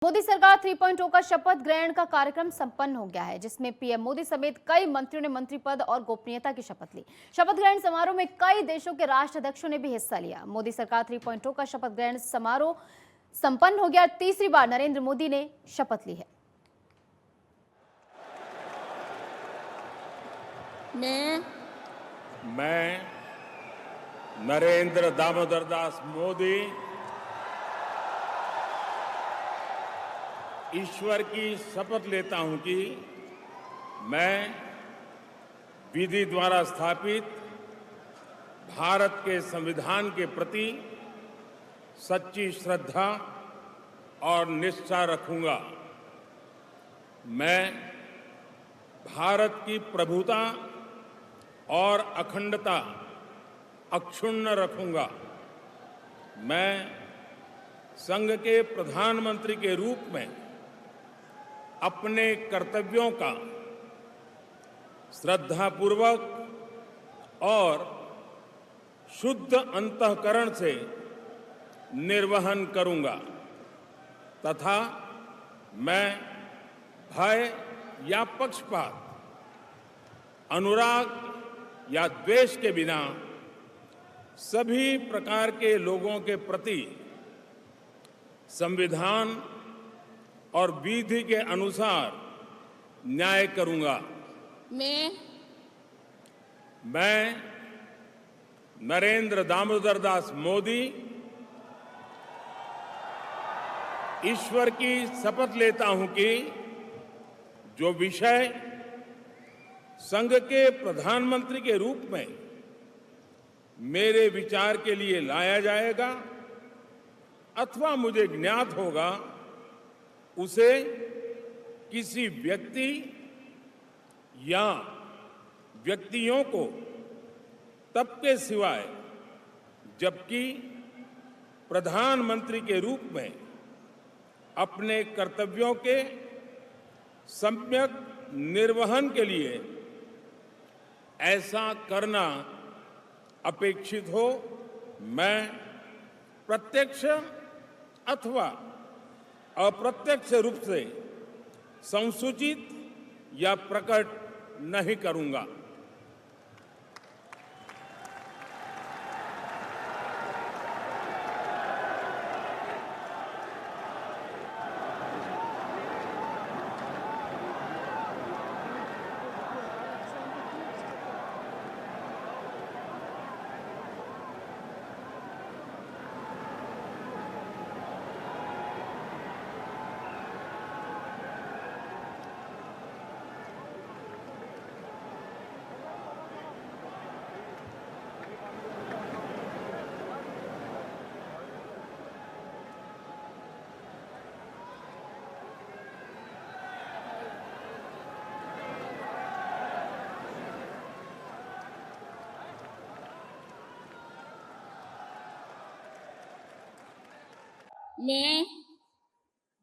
मोदी सरकार 3.0 का शपथ ग्रहण का कार्यक्रम संपन्न हो गया है, जिसमें पीएम मोदी समेत कई मंत्रियों ने मंत्री पद और गोपनीयता की शपथ ली। शपथ ग्रहण समारोह में कई देशों के राष्ट्राध्यक्षों ने भी हिस्सा लिया। मोदी सरकार 3.0 का शपथ ग्रहण समारोह संपन्न हो गया। तीसरी बार नरेंद्र मोदी ने शपथ ली है। मैं नरेंद्र दामोदर दास मोदी ईश्वर की शपथ लेता हूं कि मैं विधि द्वारा स्थापित भारत के संविधान के प्रति सच्ची श्रद्धा और निष्ठा रखूंगा। मैं भारत की प्रभुता और अखंडता अक्षुण्ण रखूंगा। मैं संघ के प्रधानमंत्री के रूप में अपने कर्तव्यों का श्रद्धापूर्वक और शुद्ध अंतःकरण से निर्वहन करूंगा तथा मैं भय या पक्षपात, अनुराग या द्वेष के बिना सभी प्रकार के लोगों के प्रति संविधान और विधि के अनुसार न्याय करूंगा। मैं नरेंद्र दामोदर दास मोदी ईश्वर की शपथ लेता हूं कि जो विषय संघ के प्रधानमंत्री के रूप में मेरे विचार के लिए लाया जाएगा अथवा मुझे ज्ञात होगा, उसे किसी व्यक्ति या व्यक्तियों को तब के सिवाय जबकि प्रधानमंत्री के रूप में अपने कर्तव्यों के सम्यक निर्वहन के लिए ऐसा करना अपेक्षित हो, मैं प्रत्यक्ष अथवा अप्रत्यक्ष रूप से संसूचित या प्रकट नहीं करूंगा।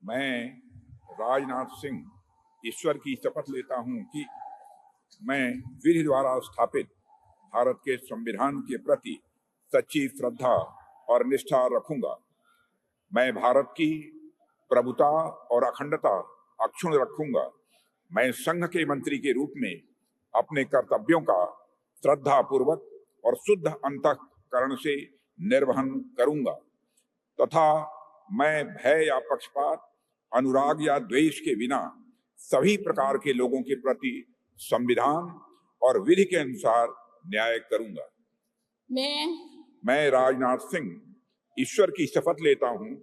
मैं राजनाथ सिंह ईश्वर की शपथ लेता हूं कि मैं विधि द्वारा स्थापित भारत के संविधान के प्रति सच्ची श्रद्धा और निष्ठा रखूंगा। मैं भारत की प्रभुता और अखंडता अक्षुण्ण रखूंगा। मैं संघ के मंत्री के रूप में अपने कर्तव्यों का श्रद्धापूर्वक और शुद्ध अंतःकरण से निर्वहन करूंगा तथा मैं भय या पक्षपात, अनुराग या द्वेष के बिना सभी प्रकार के लोगों के प्रति संविधान और विधि के अनुसार न्याय करूंगा। मैं राजनाथ सिंह ईश्वर की शपथ लेता हूं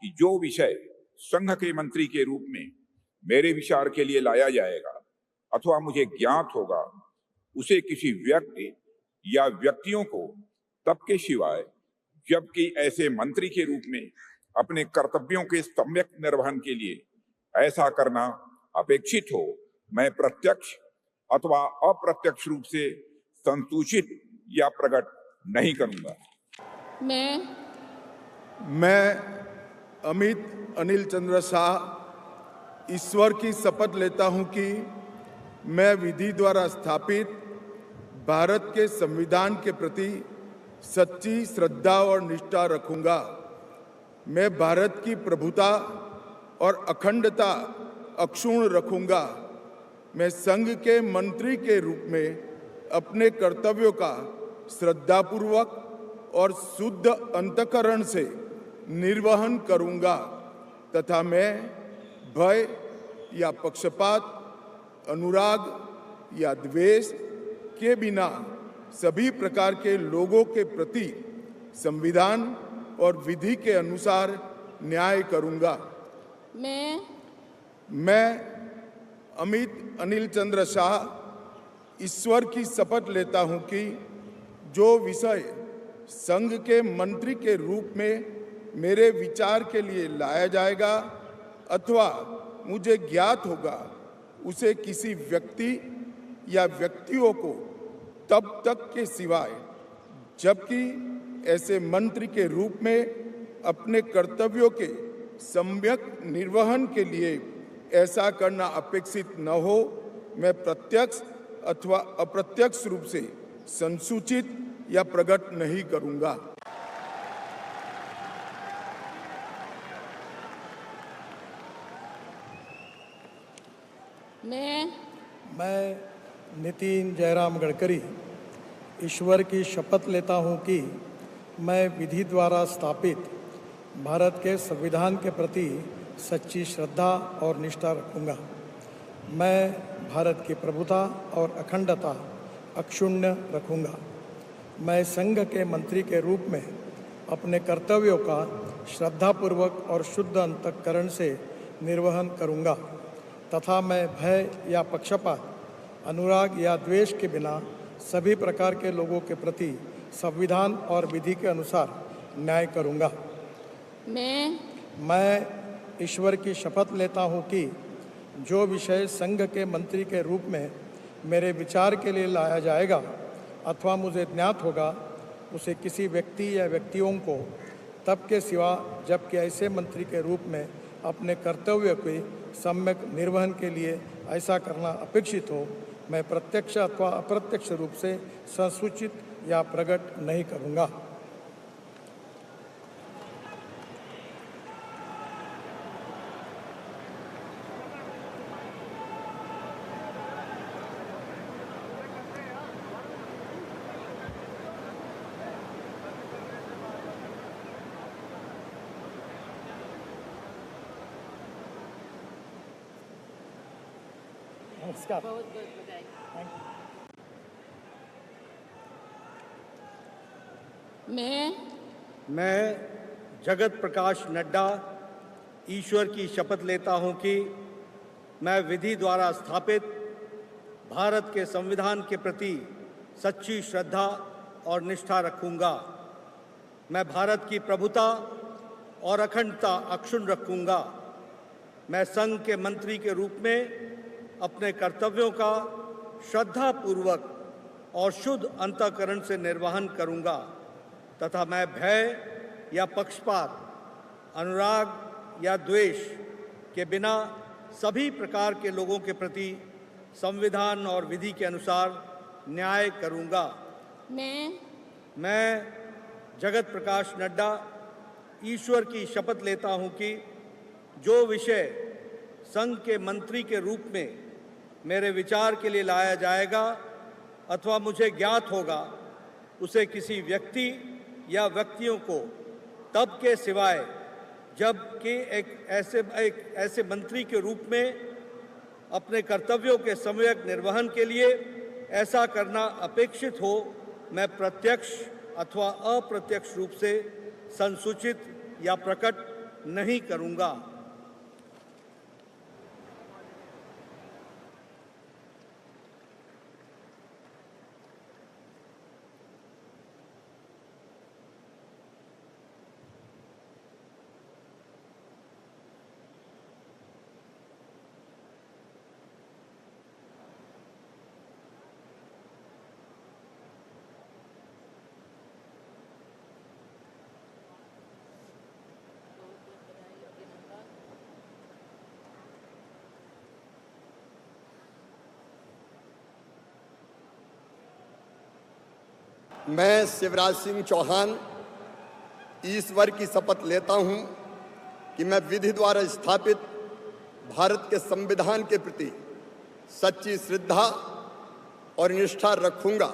कि जो विषय संघ के मंत्री के रूप में मेरे विचार के लिए लाया जाएगा अथवा मुझे ज्ञात होगा, उसे किसी व्यक्ति या व्यक्तियों को तब के सिवाय जबकि ऐसे मंत्री के रूप में अपने कर्तव्यों के सम्यक निर्वहन के लिए ऐसा करना अपेक्षित हो, मैं प्रत्यक्ष अथवा अप्रत्यक्ष रूप से संसूचित या प्रकट नहीं करूंगा। मैं अमित अनिल चंद्र शाह ईश्वर की शपथ लेता हूं कि मैं विधि द्वारा स्थापित भारत के संविधान के प्रति सच्ची श्रद्धा और निष्ठा रखूंगा। मैं भारत की प्रभुता और अखंडता अक्षुण्ण रखूंगा। मैं संघ के मंत्री के रूप में अपने कर्तव्यों का श्रद्धापूर्वक और शुद्ध अंतःकरण से निर्वहन करूंगा तथा मैं भय या पक्षपात, अनुराग या द्वेष के बिना सभी प्रकार के लोगों के प्रति संविधान और विधि के अनुसार न्याय करूंगा। मैं अमित अनिल चंद्र शाह ईश्वर की शपथ लेता हूं कि जो विषय संघ के मंत्री के रूप में मेरे विचार के लिए लाया जाएगा अथवा मुझे ज्ञात होगा, उसे किसी व्यक्ति या व्यक्तियों को तब तक के सिवाय जबकि ऐसे मंत्री के रूप में अपने कर्तव्यों के सम्यक निर्वहन के लिए ऐसा करना अपेक्षित न हो, मैं प्रत्यक्ष अथवा अप्रत्यक्ष रूप से संसूचित या प्रकट नहीं करूंगा। मैं नितिन जयराम गडकरी ईश्वर की शपथ लेता हूं कि मैं विधि द्वारा स्थापित भारत के संविधान के प्रति सच्ची श्रद्धा और निष्ठा रखूंगा। मैं भारत की प्रभुता और अखंडता अक्षुण्ण रखूंगा। मैं संघ के मंत्री के रूप में अपने कर्तव्यों का श्रद्धापूर्वक और शुद्ध अंतःकरण से निर्वहन करूंगा तथा मैं भय या पक्षपात, अनुराग या द्वेष के बिना सभी प्रकार के लोगों के प्रति संविधान और विधि के अनुसार न्याय करूंगा। मैं ईश्वर की शपथ लेता हूं कि जो विषय संघ के मंत्री के रूप में मेरे विचार के लिए लाया जाएगा अथवा मुझे ज्ञात होगा, उसे किसी व्यक्ति या व्यक्तियों को तब के सिवा जबकि ऐसे मंत्री के रूप में अपने कर्तव्य के सम्यक निर्वहन के लिए ऐसा करना अपेक्षित हो, मैं प्रत्यक्ष अथवा अप्रत्यक्ष रूप से संसूचित या प्रकट नहीं करूंगा। नमस्कार। मैं जगत प्रकाश नड्डा ईश्वर की शपथ लेता हूं कि मैं विधि द्वारा स्थापित भारत के संविधान के प्रति सच्ची श्रद्धा और निष्ठा रखूंगा। मैं भारत की प्रभुता और अखंडता अक्षुण्ण रखूंगा। मैं संघ के मंत्री के रूप में अपने कर्तव्यों का श्रद्धापूर्वक और शुद्ध अंतःकरण से निर्वहन करूंगा तथा मैं भय या पक्षपात, अनुराग या द्वेष के बिना सभी प्रकार के लोगों के प्रति संविधान और विधि के अनुसार न्याय करूंगा। मैं जगत प्रकाश नड्डा ईश्वर की शपथ लेता हूं कि जो विषय संघ के मंत्री के रूप में मेरे विचार के लिए लाया जाएगा अथवा मुझे ज्ञात होगा, उसे किसी व्यक्ति या व्यक्तियों को तब के सिवाय जबकि एक ऐसे मंत्री के रूप में अपने कर्तव्यों के सम्यक निर्वहन के लिए ऐसा करना अपेक्षित हो, मैं प्रत्यक्ष अथवा अप्रत्यक्ष रूप से संसूचित या प्रकट नहीं करूंगा। मैं शिवराज सिंह चौहान ईश्वर की शपथ लेता हूं कि मैं विधि द्वारा स्थापित भारत के संविधान के प्रति सच्ची श्रद्धा और निष्ठा रखूंगा।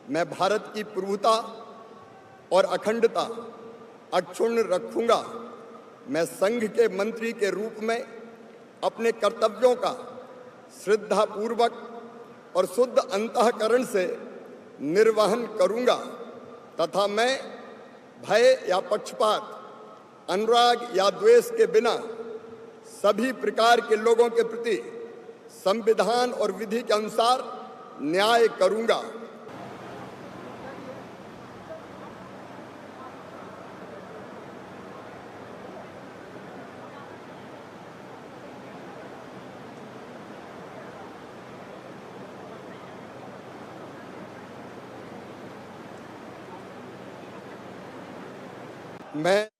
मैं भारत की प्रभुता और अखंडता अक्षुण्ण रखूंगा। मैं संघ के मंत्री के रूप में अपने कर्तव्यों का श्रद्धापूर्वक और शुद्ध अंतःकरण से निर्वहन करूंगा तथा मैं भय या पक्षपात, अनुराग या द्वेष के बिना सभी प्रकार के लोगों के प्रति संविधान और विधि के अनुसार न्याय करूंगा। मैं